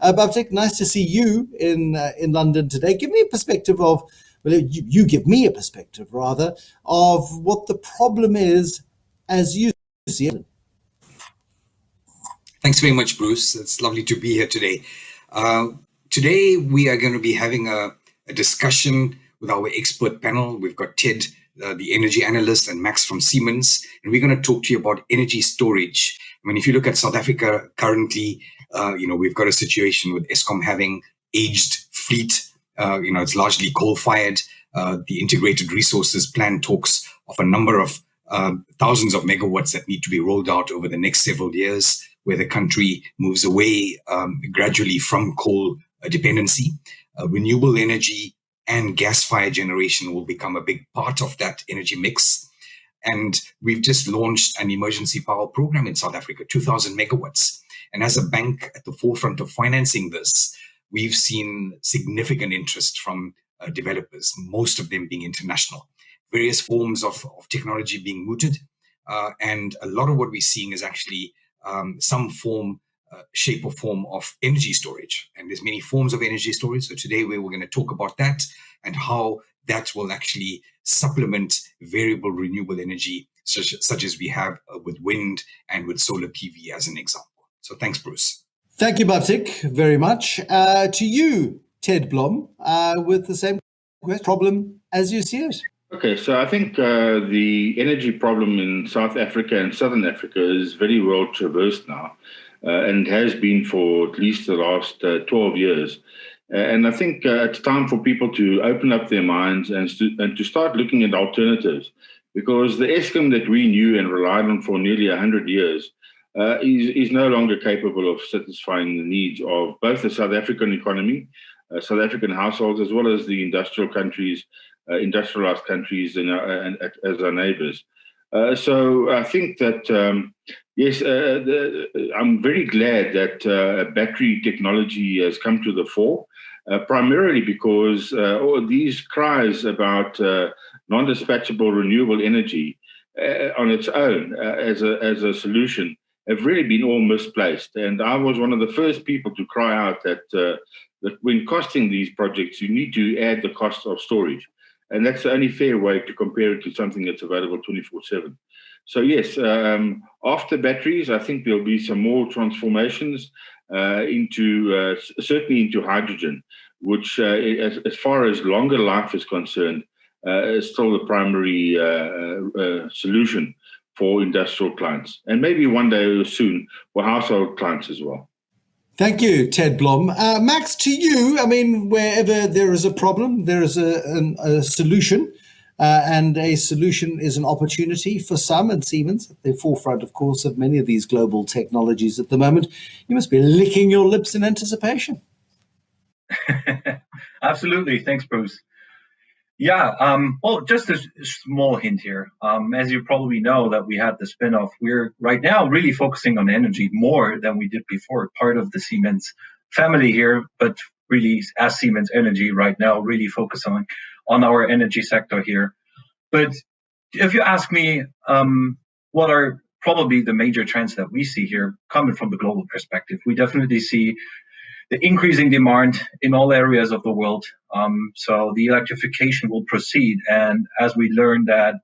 Babtik, nice to see you in London today. Give me a perspective of, well, you give me a perspective, rather, of what the problem is as you see it. Thanks very much, Bruce. It's lovely to be here today. Today, we are going to be having a discussion with our expert panel. We've got Ted, the energy analyst, and Max from Siemens, and we're going to talk to you about energy storage. I mean, if you look at South Africa currently, we've got a situation with Eskom having aged fleet. It's largely coal-fired. The integrated resources plan talks of a number of thousands of megawatts that need to be rolled out over the next several years, where the country moves away gradually from coal dependency. Renewable energy and gas-fired generation will become a big part of that energy mix. And we've just launched an emergency power program in South Africa, 2,000 megawatts. And as a bank at the forefront of financing this, we've seen significant interest from developers, most of them being international. Various forms of technology being mooted. And a lot of what we're seeing is actually some form, shape or form of energy storage. And there's many forms of energy storage. So today we're going to talk about that and how that will actually supplement variable renewable energy, such as we have with wind and with solar PV as an example. So thanks, Bruce. Thank you, Babtik, very much. To you, Ted Blom, with the same problem as you see it. Okay, so I think the energy problem in South Africa and Southern Africa is very well traversed now, and has been for at least the last 12 years. And I think it's time for people to open up their minds and to start looking at alternatives, because the Eskom that we knew and relied on for nearly 100 years is no longer capable of satisfying the needs of both the South African economy, South African households, as well as the industrialized countries and as our neighbors. So I think that, yes, I'm very glad that battery technology has come to the fore, primarily because all these cries about non-dispatchable renewable energy on its own as a solution have really been all misplaced. And I was one of the first people to cry out that when costing these projects, you need to add the cost of storage. And that's the only fair way to compare it to something that's available 24/7. So yes, after batteries, I think there'll be some more transformations into certainly into hydrogen, which as far as longer life is concerned, is still the primary solution for industrial clients. And maybe one day soon for household clients as well. Thank you, Ted Blom. Max, to you, I mean, wherever there is a problem, there is a solution, and a solution is an opportunity for some, and Siemens at the forefront, of course, of many of these global technologies at the moment. You must be licking your lips in anticipation. Absolutely. Thanks, Bruce. Yeah, well, just a small hint here. As you probably know that we had the spin-off, we're right now really focusing on energy more than we did before, part of the Siemens family here, but really as Siemens Energy right now, really focus on our energy sector here. But if you ask me, what are probably the major trends that we see here coming from the global perspective, we definitely see the increasing demand in all areas of the world. So the electrification will proceed. And as we learn that,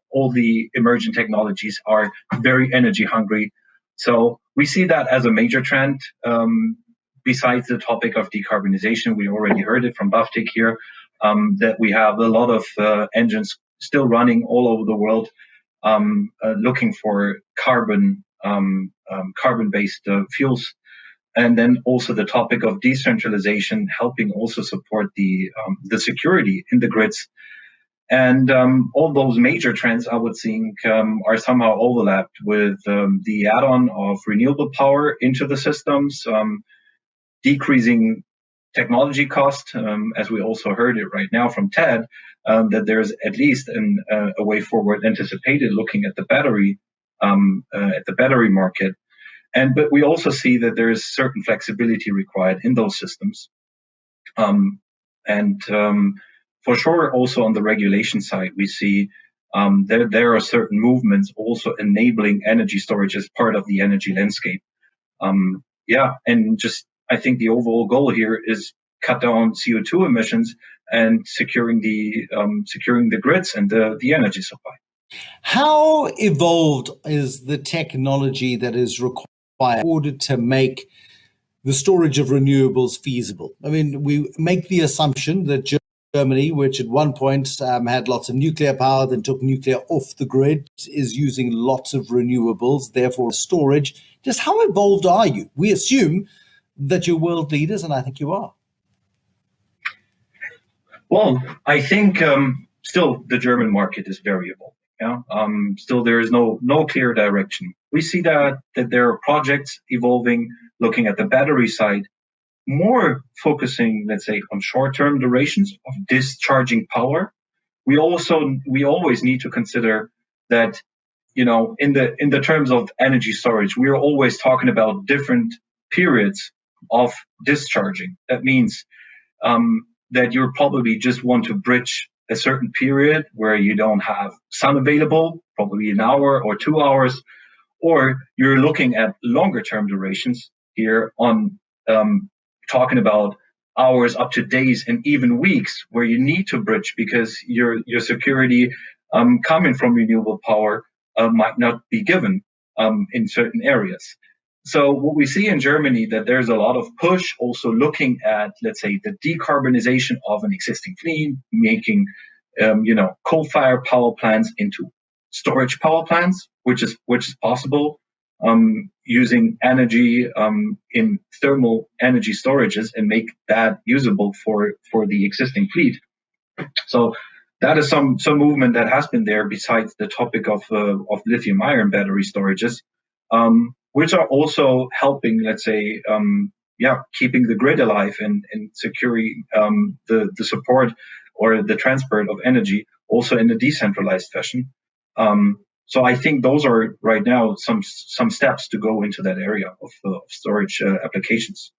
all the emerging technologies are very energy hungry. So we see that as a major trend. Besides the topic of decarbonization, we already heard it from Babtik here, that we have a lot of engines still running all over the world, looking for carbon-based fuels. And then also the topic of decentralization, helping also support the security in the grids. And all those major trends, I would think, are somehow overlapped with the add-on of renewable power into the systems, decreasing technology cost, as we also heard it right now from Ted, that there's at least a way forward anticipated looking at the battery market. But we also see that there is certain flexibility required in those systems. For sure, also on the regulation side, we see there are certain movements also enabling energy storage as part of the energy landscape. And just I think the overall goal here is cut down CO2 emissions and securing the grids and the energy supply. How evolved is the technology that is required in order to make the storage of renewables feasible? I mean, we make the assumption that Germany, which at one point had lots of nuclear power, then took nuclear off the grid, is using lots of renewables, therefore storage. Just how evolved are you? We assume that you're world leaders, and I think you are. Well, I think still the German market is variable. Yeah, still there is no clear direction. We see that there are projects evolving, looking at the battery side, more focusing, let's say, on short-term durations of discharging power. We always need to consider that, in the terms of energy storage, we're always talking about different periods of discharging. That means that you probably just want to bridge a certain period where you don't have sun available, probably an hour or 2 hours, or you're looking at longer term durations here on talking about hours up to days and even weeks where you need to bridge because your security coming from renewable power might not be given in certain areas. So what we see in Germany that there's a lot of push also looking at, let's say, the decarbonization of an existing fleet, making coal-fired power plants into storage power plants, which is possible, using energy in thermal energy storages and make that usable for the existing fleet. So that is some movement that has been there besides the topic of lithium-ion battery storages, which are also helping, let's say, keeping the grid alive and securing the support or the transport of energy also in a decentralized fashion. So I think those are right now some steps to go into that area of storage applications.